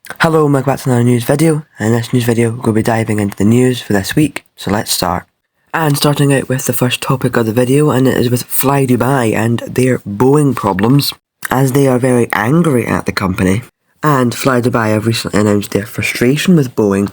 Hello, welcome back to another news video. In this news video, we're going to be diving into the news for this week, so let's start. And starting out with the first topic of the video, and it is with Fly Dubai and their Boeing problems, as they are very angry at the company. And Fly Dubai have recently announced their frustration with Boeing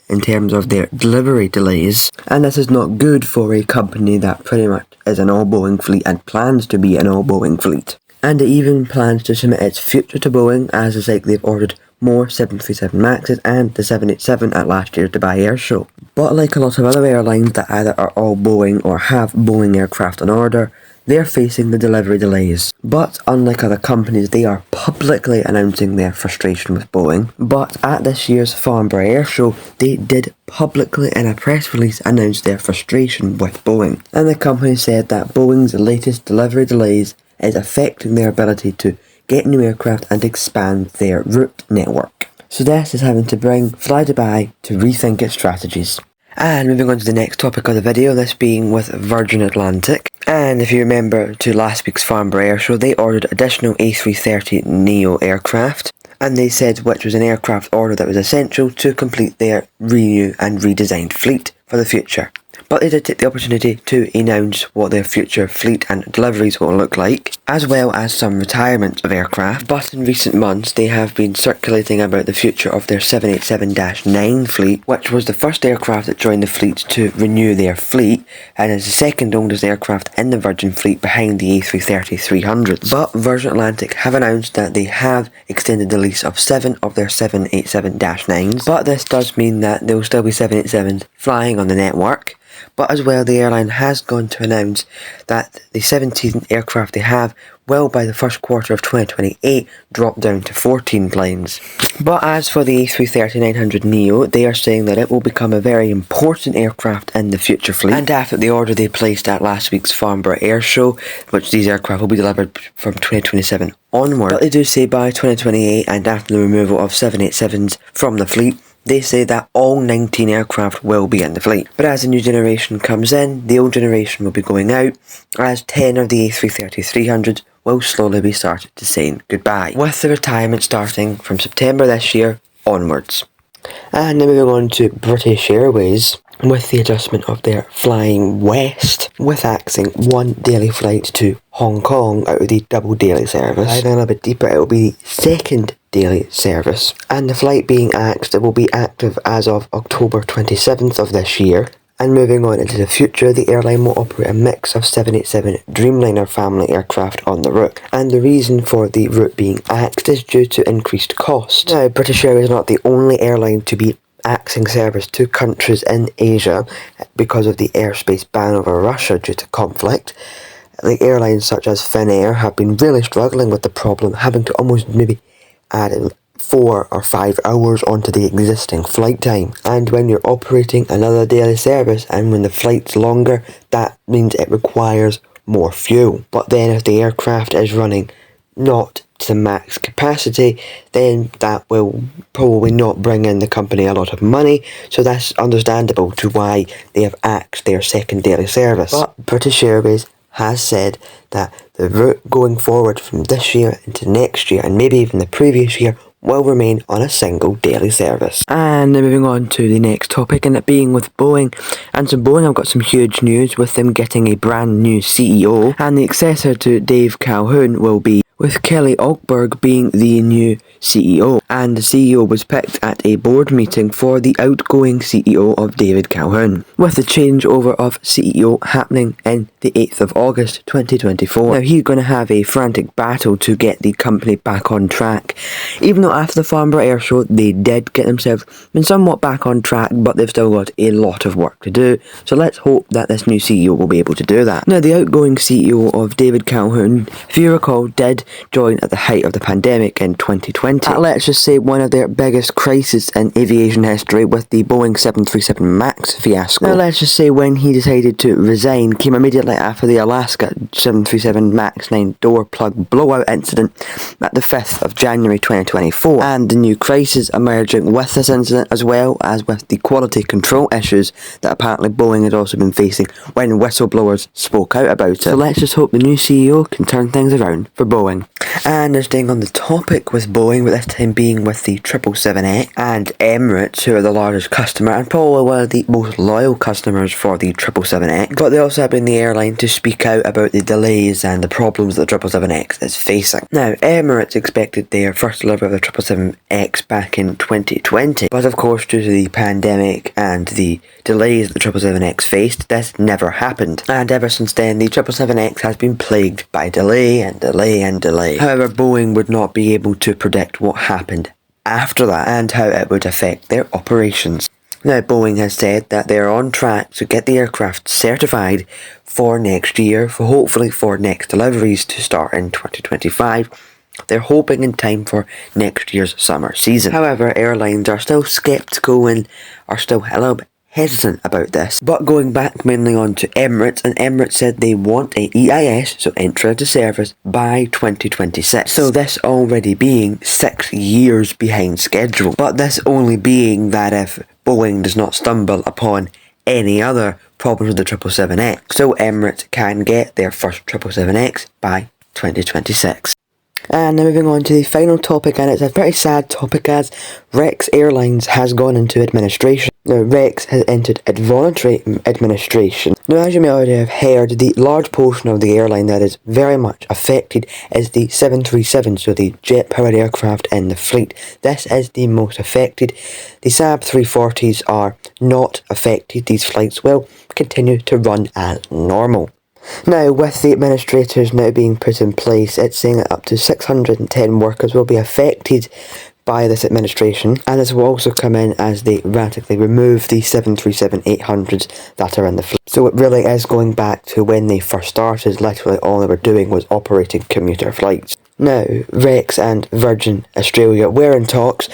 in terms of their delivery delays. And this is not good for a company that pretty much is an all-Boeing fleet and plans to be an all-Boeing fleet. And it even plans to submit its future to Boeing, as it's like they've ordered more 737 Maxes and the 787 at last year's Dubai Air Show. But like a lot of other airlines that either are all Boeing or have Boeing aircraft on order, they're facing the delivery delays. But unlike other companies, they are publicly announcing their frustration with Boeing. But at this year's Farnborough Air Show, they did publicly in a press release announce their frustration with Boeing. And the company said that Boeing's latest delivery delays is affecting their ability to get new aircraft and expand their route network. So this is having to bring Fly Dubai to rethink its strategies. And moving on to the next topic of the video, this being with Virgin Atlantic. And if you remember to last week's Farnborough Air Show, they ordered additional A330neo aircraft. And they said which was an aircraft order that was essential to complete their renew and redesigned fleet for the future. But they did take the opportunity to announce what their future fleet and deliveries will look like, as well as some retirement of aircraft. But in recent months, they have been circulating about the future of their 787-9 fleet, which was the first aircraft that joined the fleet to renew their fleet, and is the second oldest aircraft in the Virgin fleet behind the A330-300s. But Virgin Atlantic have announced that they have extended the lease of 7 of their 787-9s, but this does mean that there will still be 787s flying on the network. But as well, the airline has gone to announce that the 17 aircraft they have will, by the first quarter of 2028, drop down to 14 planes. But as for the A330-900neo, they are saying that it will become a very important aircraft in the future fleet. And after the order they placed at last week's Farnborough Air Show, which these aircraft will be delivered from 2027 onward. But they do say by 2028, and after the removal of 787s from the fleet, they say that all 19 aircraft will be in the fleet. But as the new generation comes in, the old generation will be going out, as 10 of the A330-300s will slowly be started to saying goodbye, with the retirement starting from September this year onwards. And then moving on to British Airways, with the adjustment of their flying west, with axing one daily flight to Hong Kong out of the double daily service. Diving a little bit deeper, it will be the second daily service, and the flight being axed, it will be active as of October 27th of this year. And moving on into the future, the airline will operate a mix of 787 Dreamliner family aircraft on the route. And the reason for the route being axed is due to increased cost. Now, British Airways is not the only airline to be axing service to countries in Asia because of the airspace ban over Russia due to conflict. Like airlines such as Finnair have been really struggling with the problem, having to almost maybe add 4 or 5 hours onto the existing flight time. And when you're operating another daily service and when the flight's longer, that means it requires more fuel. But then if the aircraft is running not to max capacity, then that will probably not bring in the company a lot of money, so that's understandable to why they have axed their second daily service. But British Airways has said that the route going forward from this year into next year, and maybe even the previous year, will remain on a single daily service. And then moving on to the next topic, and it being with Boeing. And so Boeing have got some huge news with them getting a brand new CEO, and the successor to Dave Calhoun will be, with Kelly Ockberg being the new CEO. And the CEO was picked at a board meeting for the outgoing CEO of David Calhoun, with the changeover of CEO happening in the 8th of August 2024. Now he's going to have a frantic battle to get the company back on track, even though after the Farnborough Air Show they did get themselves been somewhat back on track, but they've still got a lot of work to do. So let's hope that this new CEO will be able to do that. Now the outgoing CEO of David Calhoun, if you recall, did join at the height of the pandemic in 2020. At, let's just say, one of their biggest crises in aviation history with the Boeing 737 MAX fiasco. Now let's just say when he decided to resign came immediately after the Alaska 737 MAX 9 door plug blowout incident at the 5th of January 2024, and the new crisis emerging with this incident, as well as with the quality control issues that apparently Boeing had also been facing when whistleblowers spoke out about it. So let's just hope the new CEO can turn things around for Boeing. And staying on the topic with Boeing, but this time being with the 777X and Emirates, who are the largest customer and probably one of the most loyal customers for the 777X. But they also have been the airline to speak out about the delays and the problems that the 777X is facing. Now, Emirates expected their first delivery of the 777X back in 2020, but of course due to the pandemic and the delays that the 777X faced, this never happened. And ever since then, the 777X has been plagued by delay and delay and delay. However, Boeing would not be able to predict what happened after that and how it would affect their operations. Now, Boeing has said that they are on track to get the aircraft certified for next year, hopefully for next deliveries to start in 2025. They're hoping in time for next year's summer season. However, airlines are still sceptical and are still a little bit hesitant about this. But going back mainly on to Emirates, and Emirates said they want a EIS, so entry into service, by 2026. So this already being 6 years behind schedule. But this only being that if Boeing does not stumble upon any other problems with the 777X. So Emirates can get their first 777X by 2026. And now moving on to the final topic, and it's a very sad topic as Rex Airlines has gone into administration. Now, Rex has entered voluntary administration. Now, as you may already have heard, the large portion of the airline that is very much affected is the 737, so the jet-powered aircraft in the fleet. This is the most affected. The Saab 340s are not affected. These flights will continue to run as normal. Now, with the administrators now being put in place, it's saying that up to 610 workers will be affected by this administration, and this will also come in as they radically remove the 737-800s that are in the fleet. So it really is going back to when they first started. Literally all they were doing was operating commuter flights. Now, Rex and Virgin Australia were in talks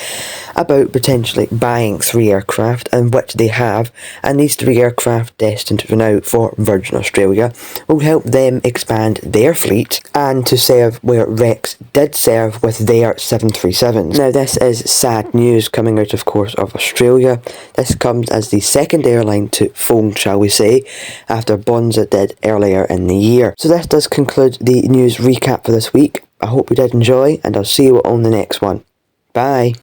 about potentially buying 3 aircraft, and which they have, and these 3 aircraft destined for now for Virgin Australia will help them expand their fleet and to serve where Rex did serve with their 737s. Now, this is sad news coming out, of course, of Australia. This comes as the second airline to fold, shall we say, after Bonza did earlier in the year. So this does conclude the news recap for this week. I hope you did enjoy, and I'll see you on the next one. Bye.